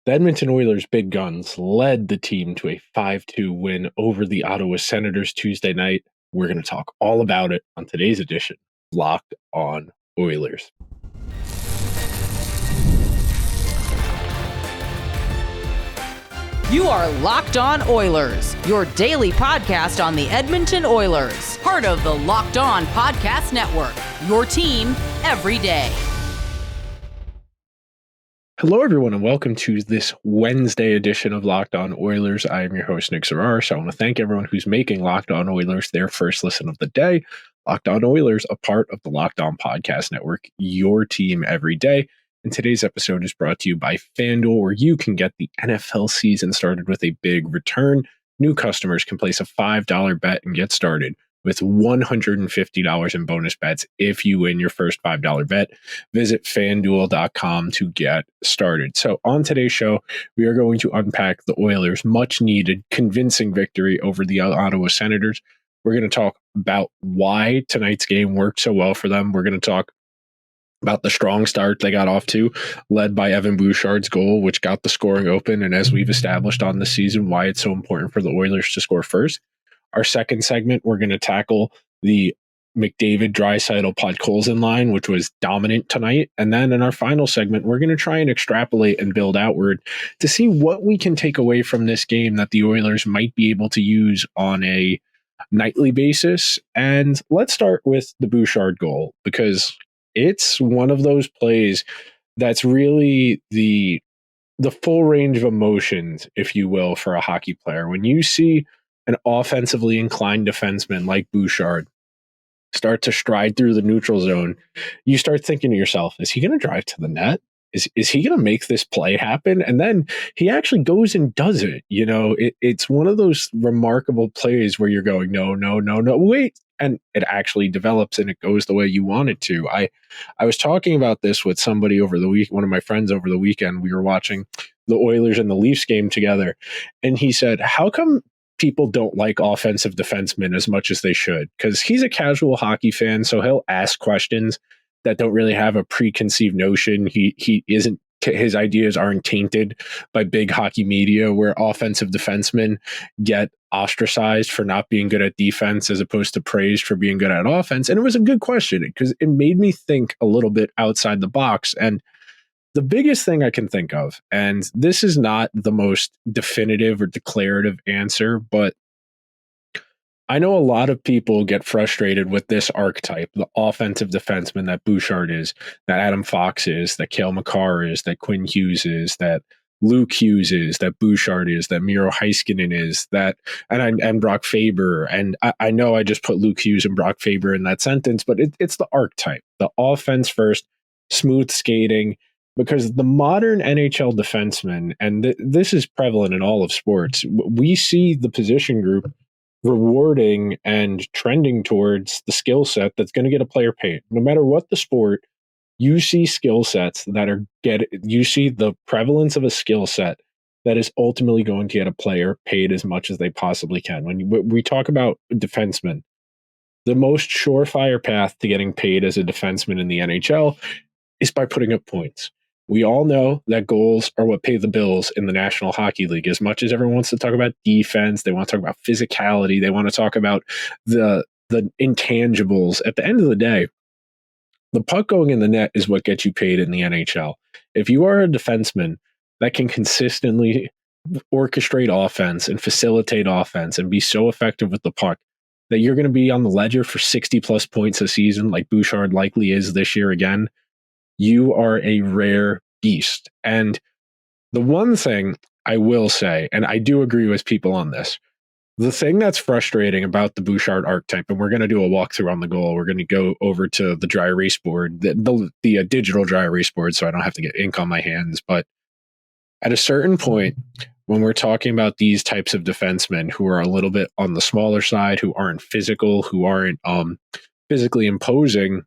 The Edmonton Oilers' big guns led the team to a 5-2 win over the Ottawa Senators Tuesday night. We're going to talk all about it on today's edition of Locked On Oilers. You are Locked On Oilers, your daily podcast on the Edmonton Oilers, part of the Locked On Podcast Network, your team every day. Hello, everyone, and welcome to this Wednesday edition of Locked On Oilers. I am your host, Nick Zararis. I want to thank everyone who's making Locked On Oilers their first listen of the day. Locked On Oilers, a part of the Locked On Podcast Network, your team every day. And today's episode is brought to you by FanDuel, where you can get the NFL season started with a big return. New customers can place a $5 bet and get started with $150 in bonus bets if you win your first $5 bet. Visit FanDuel.com to get started. So on today's show, we are going to unpack the Oilers' much-needed, convincing victory over the Ottawa Senators. We're going to talk about why tonight's game worked so well for them. We're going to talk about the strong start they got off to, led by Evan Bouchard's goal, which got the scoring open. And as we've established on this season, why it's so important for the Oilers to score first. Our second segment, we're going to tackle the McDavid, Drasaitl, Podkolzin line, which was dominant tonight. And then in our final segment, we're going to try and extrapolate and build outward to see what we can take away from this game that the Oilers might be able to use on a nightly basis. And let's start with the Bouchard goal, because it's one of those plays that's really the full range of emotions, if you will, for a hockey player. When you see an offensively inclined defenseman like Bouchard start to stride through the neutral zone, you start thinking to yourself, is he going to drive to the net? Is he going to make this play happen? And then he actually goes and does it. You know, it's one of those remarkable plays where you're going, no, wait. And it actually develops and it goes the way you want it to. I was talking about this with somebody over the week, one of my friends over the weekend. We were watching the Oilers and the Leafs game together. And he said, how come people don't like offensive defensemen as much as they should? Because he's a casual hockey fan, so he'll ask questions that don't really have a preconceived notion. He isn't, his ideas aren't tainted by big hockey media where offensive defensemen get ostracized for not being good at defense as opposed to praised for being good at offense. And it was a good question because it made me think a little bit outside the box. And the biggest thing I can think of, and this is not the most definitive or declarative answer, but I know a lot of people get frustrated with this archetype, the offensive defenseman that Bouchard is, that Adam Fox is, that Cale Makar is, that Quinn Hughes is, that Luke Hughes is, that Bouchard is, that Miro Heiskanen is, that and Brock Faber. And I know I just put Luke Hughes and Brock Faber in that sentence, but it's the archetype, the offense first, smooth skating, because the modern NHL defenseman, and this is prevalent in all of sports, we see the position group rewarding and trending towards the skill set that's going to get a player paid. No matter what the sport, you see skill sets that you see the prevalence of a skill set that is ultimately going to get a player paid as much as they possibly can. When we talk about defensemen, the most surefire path to getting paid as a defenseman in the NHL is by putting up points. We all know that goals are what pay the bills in the National Hockey League. As much as everyone wants to talk about defense, they want to talk about physicality, they want to talk about the intangibles. At the end of the day, the puck going in the net is what gets you paid in the NHL. If you are a defenseman that can consistently orchestrate offense and facilitate offense and be so effective with the puck that you're going to be on the ledger for 60-plus points a season, like Bouchard likely is this year again, you are a rare beast. And the one thing I will say, and I do agree with people on this, the thing that's frustrating about the Bouchard archetype, and we're going to do a walkthrough on the goal, we're going to go over to the dry erase board, the digital dry erase board, so I don't have to get ink on my hands. But at a certain point, when we're talking about these types of defensemen who are a little bit on the smaller side, who aren't physical, who aren't physically imposing,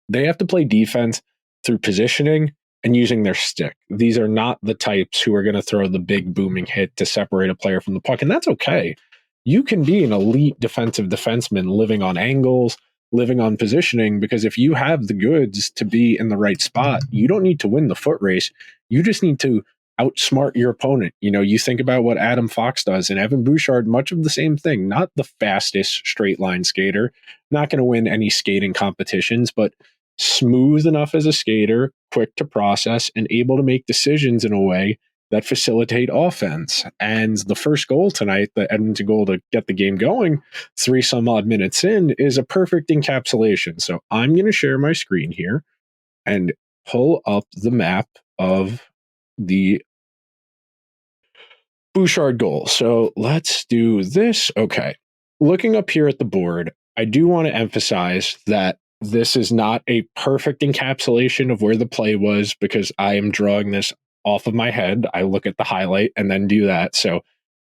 they have to play defense through positioning and using their stick. These are not the types who are going to throw the big booming hit to separate a player from the puck, and that's okay. You can be an elite defensive defenseman living on angles, living on positioning, because if you have the goods to be in the right spot, you don't need to win the foot race. You just need to outsmart your opponent. You think about what Adam Fox does, and Evan Bouchard, much of the same thing. Not the fastest straight line skater, not going to win any skating competitions, but smooth enough as a skater, quick to process, and able to make decisions in a way that facilitate offense. And the first goal tonight, the Edmonton goal to get the game going, 3 some odd minutes in, is a perfect encapsulation. So I'm going to share my screen here and pull up the map of the Bouchard goal. So let's do this. Okay. Looking up here at the board, I do want to emphasize that this is not a perfect encapsulation of where the play was, because I am drawing this off of my head. I look at the highlight and then do that. So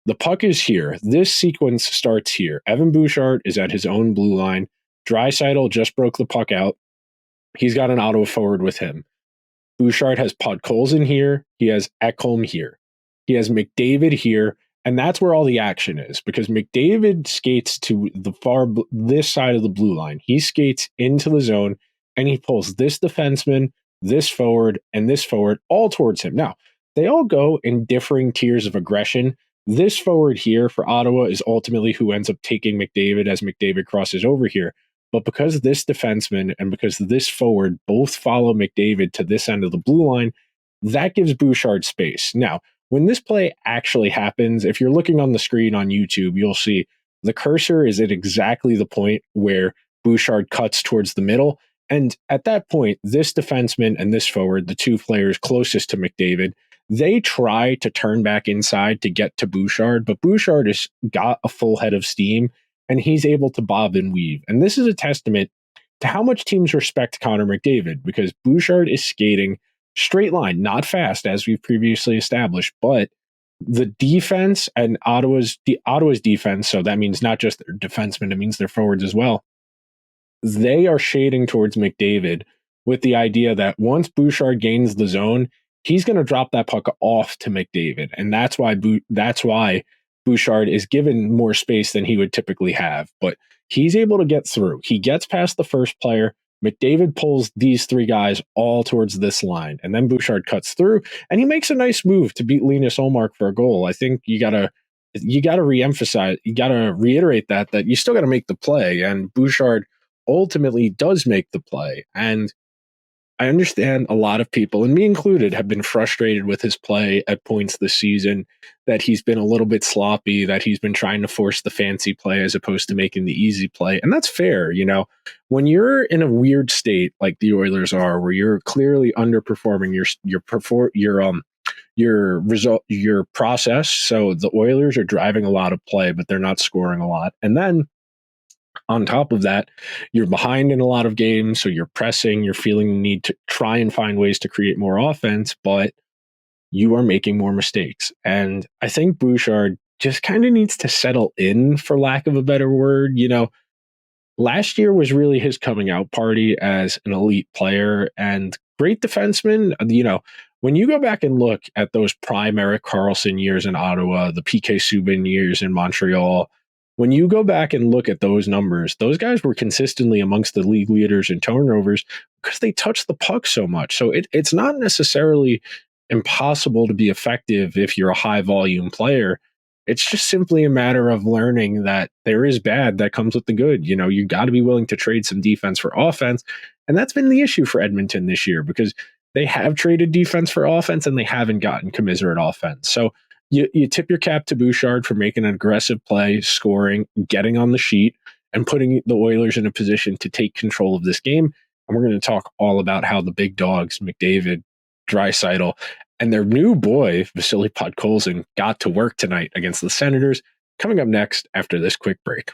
the puck is here. This sequence starts here. Evan Bouchard is at his own blue line. Drasaitl just broke the puck out. He's got an Ottawa forward with him. Bouchard has Podkolzin here. He has Ekholm here. He has McDavid here. And that's where all the action is, because McDavid skates to this side of the blue line. He skates into the zone and he pulls this defenseman, this forward, and this forward all towards him. Now, they all go in differing tiers of aggression. This forward here for Ottawa is ultimately who ends up taking McDavid as McDavid crosses over here. But because this defenseman and because this forward both follow McDavid to this end of the blue line, that gives Bouchard space. Now, when this play actually happens, if you're looking on the screen on YouTube, you'll see the cursor is at exactly the point where Bouchard cuts towards the middle. And at that point, this defenseman and this forward, the two players closest to McDavid, they try to turn back inside to get to Bouchard, but Bouchard has got a full head of steam and he's able to bob and weave. And this is a testament to how much teams respect Connor McDavid, because Bouchard is skating straight line, not fast, as we've previously established, but the defense and Ottawa's defense, so that means not just their defensemen, it means their forwards as well. They are shading towards McDavid with the idea that once Bouchard gains the zone, he's going to drop that puck off to McDavid, and that's why Bouchard is given more space than he would typically have. But he's able to get through. He gets past the first player. McDavid pulls these 3 guys all towards this line, and then Bouchard cuts through, and he makes a nice move to beat Linus Ullmark for a goal. I think you gotta reemphasize, you gotta reiterate that you still gotta make the play, and Bouchard ultimately does make the play. And I understand a lot of people, and me included, have been frustrated with his play at points this season, that he's been a little bit sloppy, that he's been trying to force the fancy play as opposed to making the easy play. And that's fair. When you're in a weird state like the Oilers are, where you're clearly underperforming your process. So the Oilers are driving a lot of play, but they're not scoring a lot. And then on top of that, you're behind in a lot of games, so you're pressing, you're feeling the need to try and find ways to create more offense, but you are making more mistakes. And I think Bouchard just kind of needs to settle in, for lack of a better word. Last year was really his coming out party as an elite player and great defenseman. When you go back and look at those prime Erik Karlsson years in Ottawa, the PK Subban years in Montreal, when you go back and look at those numbers, those guys were consistently amongst the league leaders in turnovers because they touched the puck so much. So it's not necessarily impossible to be effective if you're a high volume player. It's just simply a matter of learning that there is bad that comes with the good. You got to be willing to trade some defense for offense. And that's been the issue for Edmonton this year, because they have traded defense for offense and they haven't gotten commensurate offense. So you tip your cap to Bouchard for making an aggressive play, scoring, getting on the sheet, and putting the Oilers in a position to take control of this game. And we're going to talk all about how the big dogs, McDavid, Drasaitl, and their new boy, Vasily Podkolzin, got to work tonight against the Senators, coming up next after this quick break.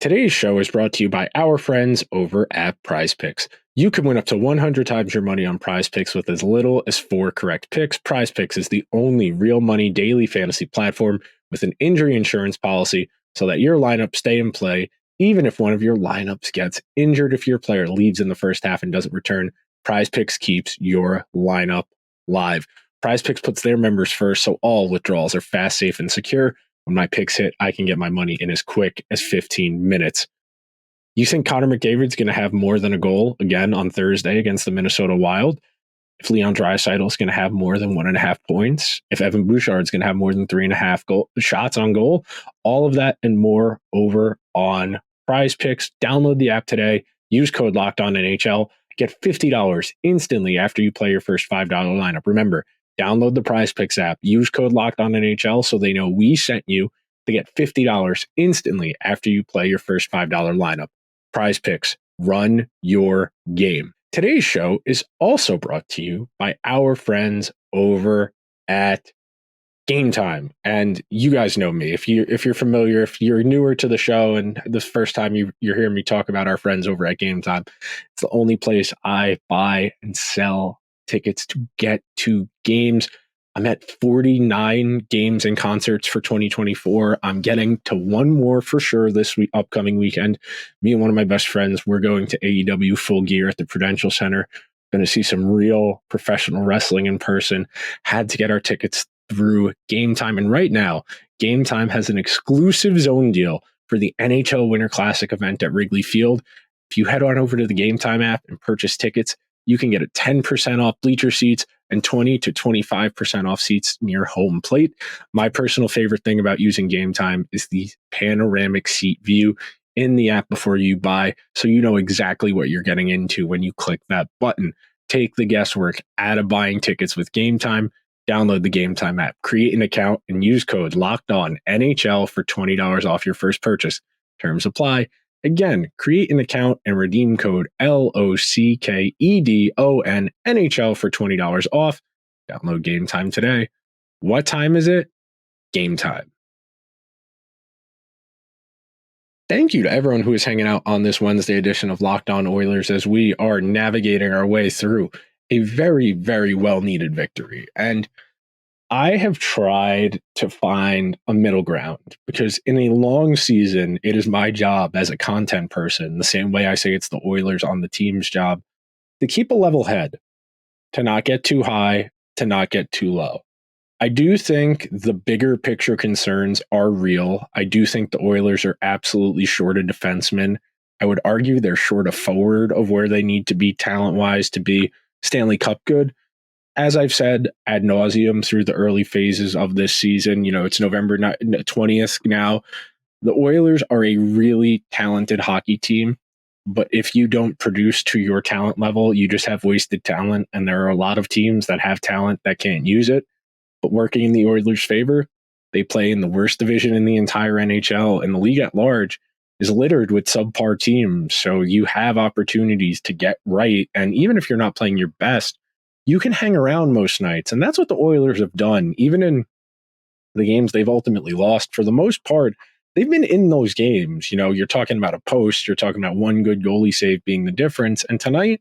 Today's show is brought to you by our friends over at PrizePicks. You can win up to 100 times your money on PrizePicks with as little as 4 correct picks. PrizePicks is the only real money daily fantasy platform with an injury insurance policy so that your lineups stay in play, even if one of your lineups gets injured. If your player leaves in the first half and doesn't return, PrizePicks keeps your lineup live. PrizePicks puts their members first, so all withdrawals are fast, safe, and secure. When my picks hit, I can get my money in as quick as 15 minutes. You think Connor McDavid's going to have more than a goal again on Thursday against the Minnesota Wild? if Leon Drasaitl is going to have more than 1.5 points, if Evan Bouchard is going to have more than 3.5 shots on goal, all of that and more over on PrizePicks. Download the app today. Use code LOCKEDONNHL. Get $50 instantly after you play your first $5 lineup. Remember, download the PrizePicks app. Use code LOCKEDONNHL so they know we sent you to get $50 instantly after you play your first $5 lineup. PrizePicks, run your game. Today's show is also brought to you by our friends over at Gametime. And you guys know me. If you're familiar, if you're newer to the show and this first time you're hearing me talk about our friends over at Gametime, it's the only place I buy and sell tickets to get to games. I'm at 49 games and concerts for 2024. I'm getting to one more for sure this upcoming weekend. Me and one of my best friends, we're going to AEW Full Gear at the Prudential Center. Going to see some real professional wrestling in person. Had to get our tickets through Gametime. And right now, Gametime has an exclusive zone deal for the NHL Winter Classic event at Wrigley Field. If you head on over to the Gametime app and purchase tickets, you can get a 10% off bleacher seats and 20 to 25% off seats near home plate. My personal favorite thing about using Gametime is the panoramic seat view in the app before you buy, so you know exactly what you're getting into when you click that button. Take the guesswork out of buying tickets with Gametime. Download the Gametime app, create an account, and use code LOCKEDONNHL for $20 off your first purchase. Terms apply. Again, create an account and redeem code LOCKEDONNHL for $20 off. Download Gametime today. What time is it? Gametime. Thank you to everyone who is hanging out on this Wednesday edition of Locked On Oilers as we are navigating our way through a very, very well-needed victory. And I have tried to find a middle ground because in a long season, it is my job as a content person, the same way I say it's the Oilers on the team's job, to keep a level head, to not get too high, to not get too low. I do think the bigger picture concerns are real. I do think the Oilers are absolutely short a defenseman. I would argue they're short a forward of where they need to be talent-wise to be Stanley Cup good. As I've said ad nauseum through the early phases of this season, it's November 20th now. The Oilers are a really talented hockey team, but if you don't produce to your talent level, you just have wasted talent. And there are a lot of teams that have talent that can't use it. But working in the Oilers' favor, they play in the worst division in the entire NHL, and the league at large is littered with subpar teams. So you have opportunities to get right. And even if you're not playing your best, you can hang around most nights. And that's what the Oilers have done. Even in the games they've ultimately lost, for the most part, they've been in those games. You're talking about a post, you're talking about one good goalie save being the difference. And tonight,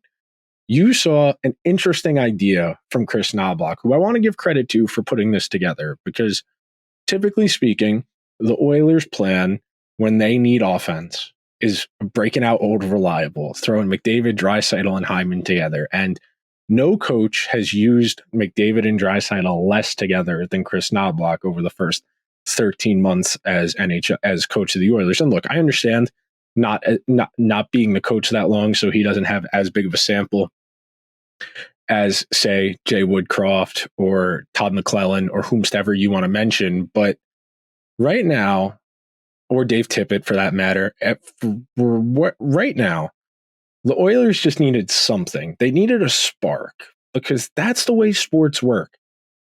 you saw an interesting idea from Chris Knoblauch, who I want to give credit to for putting this together, because typically speaking, the Oilers' plan when they need offense is breaking out old reliable, throwing McDavid, Drasaitl, and Hyman together. And no coach has used McDavid and Drasaitl less together than Chris Knoblauch over the first 13 months as coach of the Oilers. And look, I understand not being the coach that long, so he doesn't have as big of a sample as, say, Jay Woodcroft or Todd McClellan or whomsoever you want to mention. But right now, or Dave Tippett for that matter, right now, the Oilers just needed something. They needed a spark, because that's the way sports work.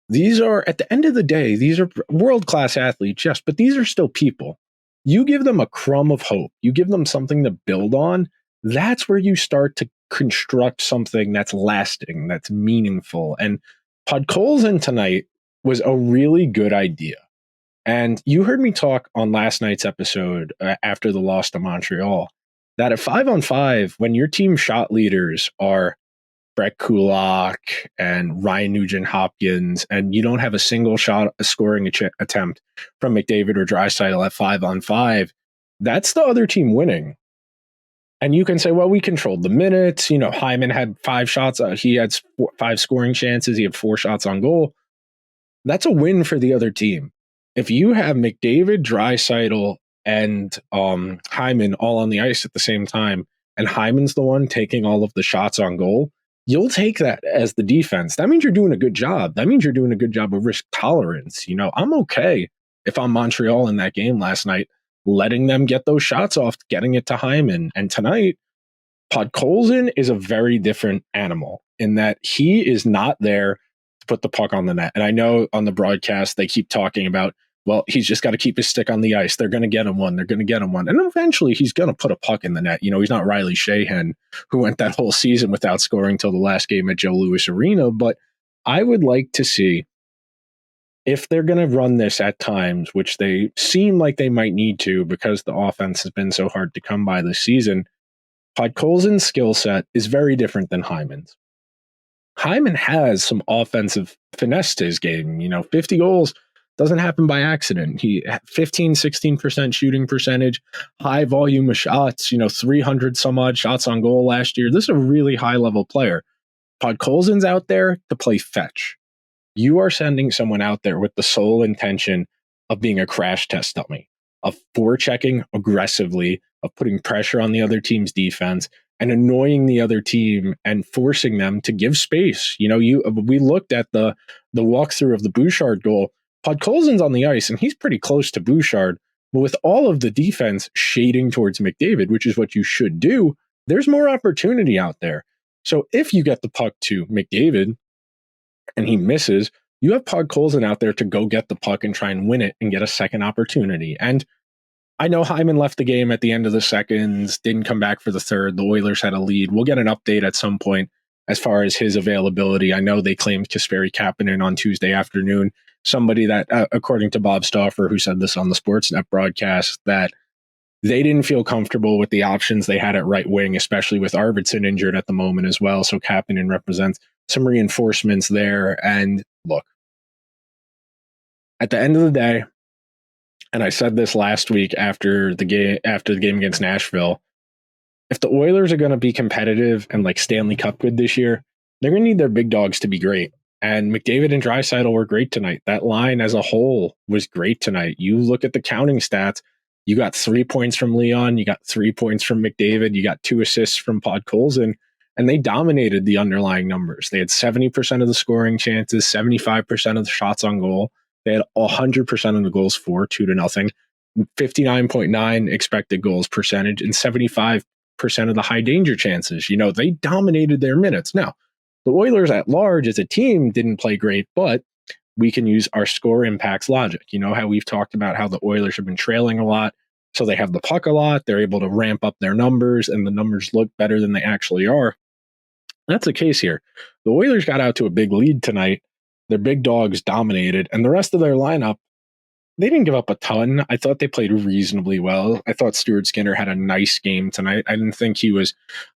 These are, at the end of the day, these are world-class athletes, yes, but these are still people. You give them a crumb of hope. You give them something to build on. That's where you start to construct something that's lasting, that's meaningful. And Podkolzin tonight was a really good idea. And you heard me talk on last night's episode after the loss to Montreal, that at 5-on-5, when your team shot leaders are Brett Kulak and Ryan Nugent-Hopkins, and you don't have a single shot, a scoring attempt from McDavid or Draisaitl at 5-on-5, that's the other team winning. And you can say, well, we controlled the minutes. Hyman had 5 shots. He had 5 scoring chances. He had 4 shots on goal. That's a win for the other team. If you have McDavid, Draisaitl, and Hyman all on the ice at the same time, and Hyman's the one taking all of the shots on goal, you'll take that as the defense. That means you're doing a good job. That means you're doing a good job of risk tolerance. I'm okay if I'm Montreal in that game last night, letting them get those shots off, getting it to Hyman. And tonight, Podkolzin is a very different animal in that he is not there to put the puck on the net. And I know on the broadcast, they keep talking about, well, he's just got to keep his stick on the ice. They're going to get him one. They're going to get him one. And eventually he's going to put a puck in the net. He's not Riley Sheahan, who went that whole season without scoring till the last game at Joe Louis Arena. But I would like to see, if they're going to run this at times, which they seem like they might need to because the offense has been so hard to come by this season, Podkolzin's skill set is very different than Hyman's. Hyman has some offensive finesse to his game. 50 goals doesn't happen by accident. He 15, 16% shooting percentage, high volume of shots, 300 some odd shots on goal last year. This is a really high level player. Podkolzin's out there to play fetch. You are sending someone out there with the sole intention of being a crash test dummy, of forechecking aggressively, of putting pressure on the other team's defense and annoying the other team and forcing them to give space. We looked at the walkthrough of the Bouchard goal. Podkolzin's on the ice and he's pretty close to Bouchard, but with all of the defense shading towards McDavid, which is what you should do, there's more opportunity out there. So if you get the puck to McDavid and he misses, you have Podkolzin out there to go get the puck and try and win it and get a second opportunity. And I know Hyman left the game at the end of the seconds, didn't come back for the third. The Oilers had a lead. We'll get an update at some point as far as his availability. I know they claimed Kasperi Kapanen on Tuesday afternoon. Somebody that, according to Bob Stauffer, who said this on the Sportsnet broadcast, that they didn't feel comfortable with the options they had at right wing, especially with Arvidsson injured at the moment as well. So Kapanen represents some reinforcements there. And look, at the end of the day, and I said this last week after the game against Nashville, if the Oilers are going to be competitive and like Stanley Cup good this year, they're going to need their big dogs to be great. And McDavid and Drasaitl were great tonight. That line as a whole was great tonight. You look at the counting stats, you got 3 points from Leon, you got 3 points from McDavid, you got 2 assists from Podkolzin, and they dominated the underlying numbers. They had 70% of the scoring chances, 75% of the shots on goal. They had 100% of the goals for, 2-0, 59.9 expected goals percentage, and 75% of the high danger chances. They dominated their minutes. Now, the Oilers at large as a team didn't play great, but we can use our score impacts logic. How we've talked about how the Oilers have been trailing a lot, so they have the puck a lot. They're able to ramp up their numbers, and the numbers look better than they actually are. That's the case here. The Oilers got out to a big lead tonight. Their big dogs dominated, and the rest of their lineup, they didn't give up a ton. I thought they played reasonably well. I thought Stuart Skinner had a nice game tonight. I didn't think he was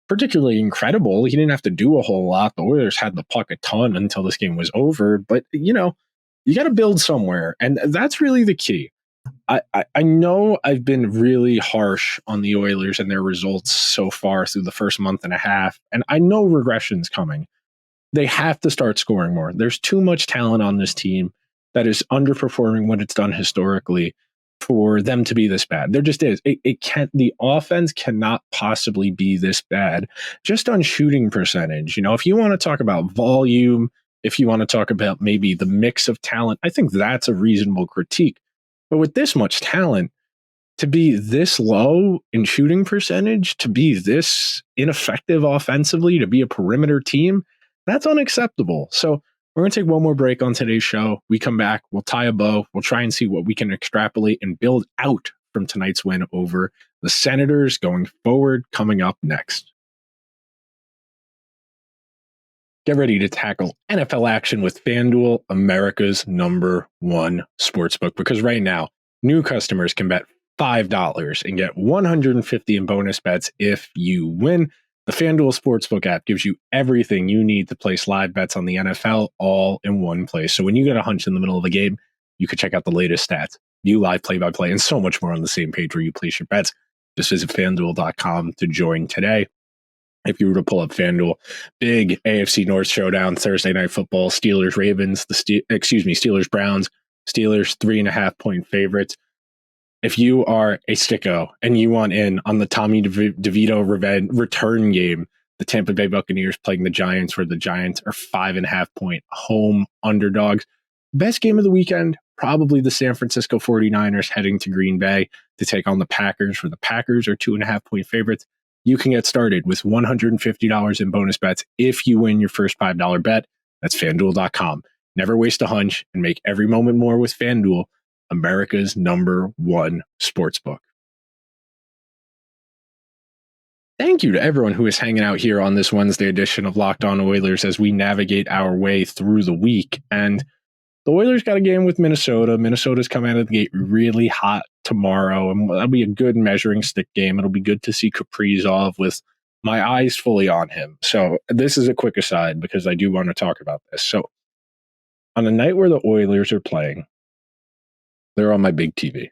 particularly incredible. He didn't have to do a whole lot. The Oilers had the puck a ton until this game was over. But, you got to build somewhere, and that's really the key. I know I've been really harsh on the Oilers and their results so far through the first month and a half, and I know regression's coming. They have to start scoring more. There's too much talent on this team that is underperforming what it's done historically for them to be this bad. There just is. It can't. The offense cannot possibly be this bad just on shooting percentage. If you want to talk about volume, if you want to talk about maybe the mix of talent, I think that's a reasonable critique. But with this much talent, to be this low in shooting percentage, to be this ineffective offensively, to be a perimeter team, that's unacceptable. So we're going to take one more break on today's show. We come back, we'll tie a bow, we'll try and see what we can extrapolate and build out from tonight's win over the Senators going forward, coming up next. Get ready to tackle NFL action with FanDuel, America's #1 sportsbook, because right now, new customers can bet $5 and get $150 in bonus bets if you win. The FanDuel Sportsbook app gives you everything you need to place live bets on the NFL all in one place. So when you get a hunch in the middle of a game, you can check out the latest stats, view live play-by-play, and so much more on the same page where you place your bets. Just visit FanDuel.com to join today. If you were to pull up FanDuel, big AFC North showdown, Thursday Night Football, Steelers-Ravens, Steelers-Browns, Steelers 3.5-point favorites. If you are a sicko and you want in on the Tommy DeVito return game the Tampa Bay Buccaneers playing the Giants, where the Giants are 5.5-point home underdogs. Best game of the weekend, probably the San Francisco 49ers heading to Green Bay to take on the Packers, where the Packers are 2.5-point favorites. You can get started with $150 in bonus bets if you win your first $5 bet. That's FanDuel.com. Never waste a hunch and make every moment more with FanDuel, America's #1 sportsbook. Thank you to everyone who is hanging out here on this Wednesday edition of Locked On Oilers as we navigate our way through the week. And the Oilers got a game with Minnesota. Minnesota's coming out of the gate really hot tomorrow, and that'll be a good measuring stick game. It'll be good to see Kaprizov with my eyes fully on him. So this is a quick aside because I do want to talk about this. So on a night where the Oilers are playing, they're on my big TV.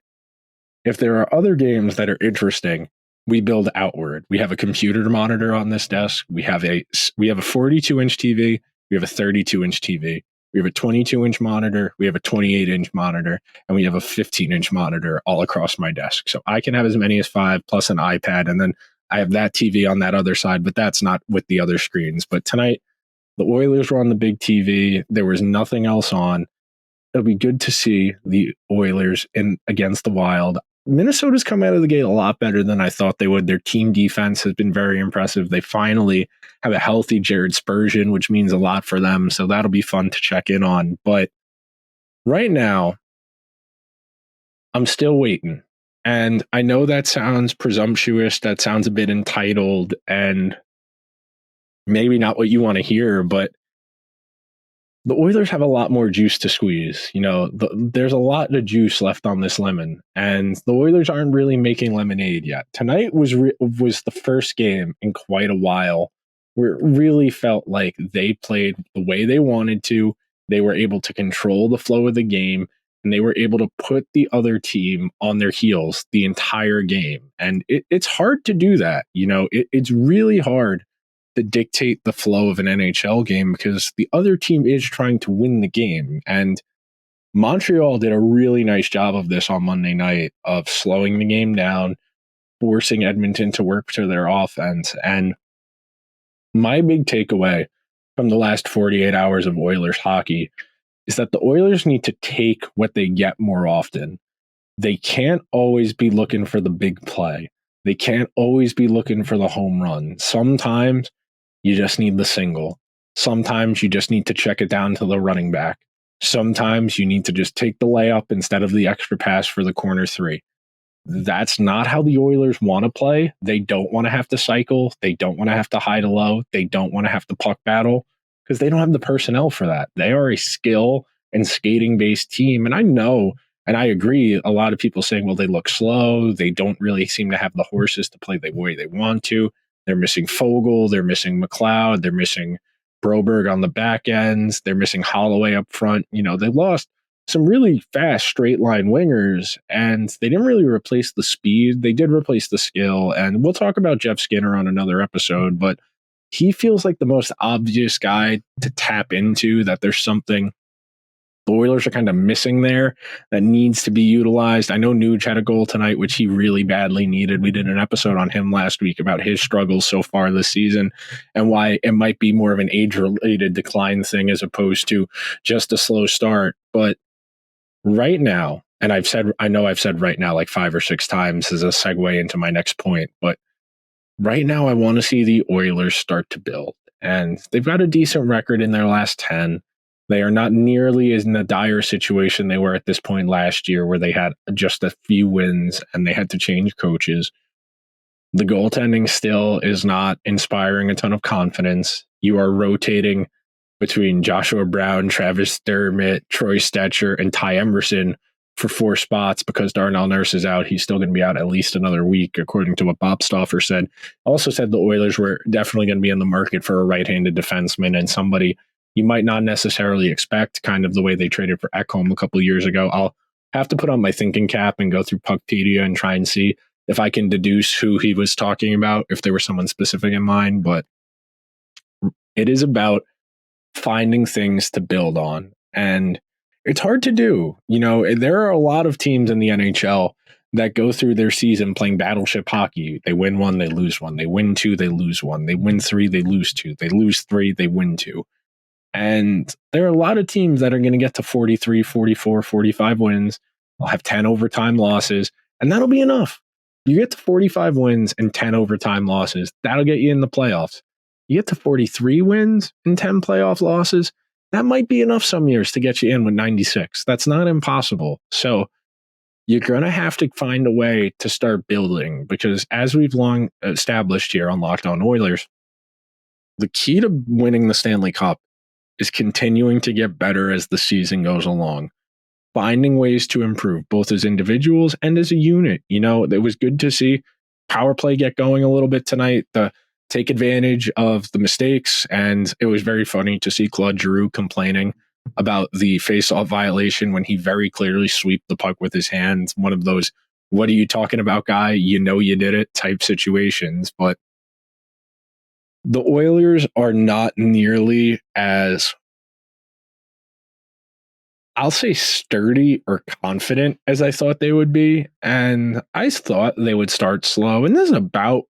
If there are other games that are interesting, we build outward. We have a computer monitor on this desk. We have a 42-inch TV. We have a 32-inch TV. We have a 22-inch monitor. We have a 28-inch monitor, and we have a 15-inch monitor all across my desk. So I can have as many as 5 plus an iPad, and then I have that TV on that other side, but that's not with the other screens. But tonight, the Oilers were on the big TV. There was nothing else on. It'll be good to see the Oilers against the Wild. Minnesota's come out of the gate a lot better than I thought they would. Their team defense has been very impressive. They finally have a healthy Jared Spurgeon, which means a lot for them. So that'll be fun to check in on. But right now, I'm still waiting. And I know that sounds presumptuous. That sounds a bit entitled and maybe not what you want to hear, but the Oilers have a lot more juice to squeeze. There's a lot of juice left on this lemon, and the Oilers aren't really making lemonade yet. Tonight was the first game in quite a while where it really felt like they played the way they wanted to. They were able to control the flow of the game, and they were able to put the other team on their heels the entire game. And it's hard to do that. It's really hard to dictate the flow of an NHL game because the other team is trying to win the game. And Montreal did a really nice job of this on Monday night of slowing the game down, forcing Edmonton to work to their offense. And my big takeaway from the last 48 hours of Oilers hockey is that the Oilers need to take what they get more often. They can't always be looking for the big play. They can't always be looking for the home run. Sometimes you just need the single. Sometimes you just need to check it down to the running back. Sometimes you need to just take the layup instead of the extra pass for the corner 3. That's not how the Oilers want to play. They don't want to have to cycle. They don't want to have to hide low. They don't want to have to puck battle because they don't have the personnel for that. They are a skill and skating-based team. And I know, and I agree, a lot of people saying, well, they look slow. They don't really seem to have the horses to play the way they want to. They're missing Fogle. They're missing McLeod. They're missing Broberg on the back ends. They're missing Holloway up front. They lost some really fast straight line wingers, and they didn't really replace the speed. They did replace the skill. And we'll talk about Jeff Skinner on another episode, but he feels like the most obvious guy to tap into, that there's something the Oilers are kind of missing there that needs to be utilized. I know Nuge had a goal tonight, which he really badly needed. We did an episode on him last week about his struggles so far this season and why it might be more of an age-related decline thing as opposed to just a slow start. But right now, and I know I've said right now like 5 or 6 times as a segue into my next point, but right now I want to see the Oilers start to build. And they've got a decent record in their last 10. They are not nearly as in a dire situation they were at this point last year where they had just a few wins and they had to change coaches. The goaltending still is not inspiring a ton of confidence. You are rotating between Joshua Brown, Travis Dermott, Troy Stetcher, and Ty Emerson for 4 spots because Darnell Nurse is out. He's still going to be out at least another week, according to what Bob Stauffer said. Also said the Oilers were definitely going to be in the market for a right-handed defenseman and somebody you might not necessarily expect, kind of the way they traded for Ekholm a couple of years ago. I'll have to put on my thinking cap and go through Puckpedia and try and see if I can deduce who he was talking about, if there was someone specific in mind. But it is about finding things to build on. And it's hard to do. There are a lot of teams in the NHL that go through their season playing battleship hockey. They win one, they lose one. They win two, they lose one. They win three, they lose two. They lose three, they win two. And there are a lot of teams that are going to get to 43, 44, 45 wins. They'll have 10 overtime losses, and that'll be enough. You get to 45 wins and 10 overtime losses, that'll get you in the playoffs. You get to 43 wins and 10 playoff losses, that might be enough some years to get you in with 96. That's not impossible. So you're going to have to find a way to start building, because as we've long established here on Locked On Oilers, the key to winning the Stanley Cup is continuing to get better as the season goes along, finding ways to improve both as individuals and as a unit. You know, it was good to see power play get going a little bit tonight, to take advantage of the mistakes. And it was very funny to see Claude Giroux complaining about the face-off violation when he very clearly swept the puck with his hands. One of those, what are you talking about, guy? You know you did it type situations. But the Oilers are not nearly as, I'll say, sturdy or confident as I thought they would be. And I thought they would start slow. And this is about,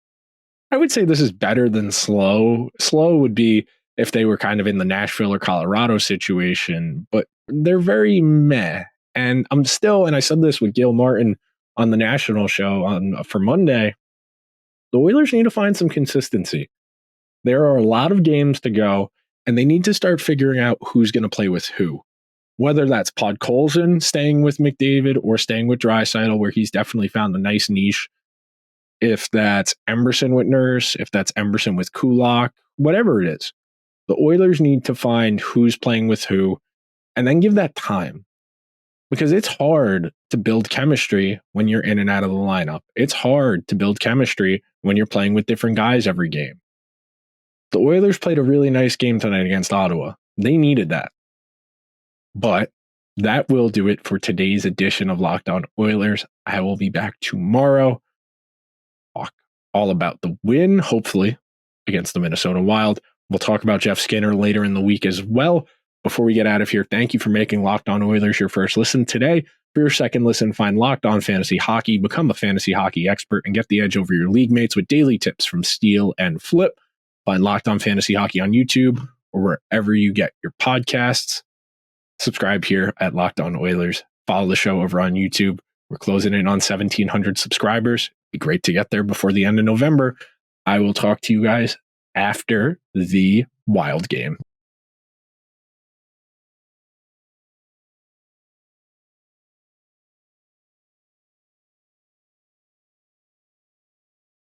I would say this is better than slow. Slow would be if they were kind of in the Nashville or Colorado situation, but they're very meh. And I'm still, and I said this with Gil Martin on the national show for Monday, the Oilers need to find some consistency. There are a lot of games to go, and they need to start figuring out who's going to play with who. Whether that's Podkolzin staying with McDavid or staying with Drasaitl, where he's definitely found a nice niche. If that's Emberson with Nurse, if that's Emberson with Kulak, whatever it is. The Oilers need to find who's playing with who, and then give that time. Because it's hard to build chemistry when you're in and out of the lineup. It's hard to build chemistry when you're playing with different guys every game. The Oilers played a really nice game tonight against Ottawa. They needed that. But that will do it for today's edition of Locked On Oilers. I will be back tomorrow. Talk all about the win, hopefully, against the Minnesota Wild. We'll talk about Jeff Skinner later in the week as well. Before we get out of here, thank you for making Locked On Oilers your first listen today. For your second listen, find Locked On Fantasy Hockey, become a fantasy hockey expert, and get the edge over your league mates with daily tips from Steal and Flip. Find Locked On Fantasy Hockey on YouTube or wherever you get your podcasts. Subscribe here at Locked On Oilers. Follow the show over on YouTube. We're closing in on 1,700 subscribers. It'd be great to get there before the end of November. I will talk to you guys after the Wild game.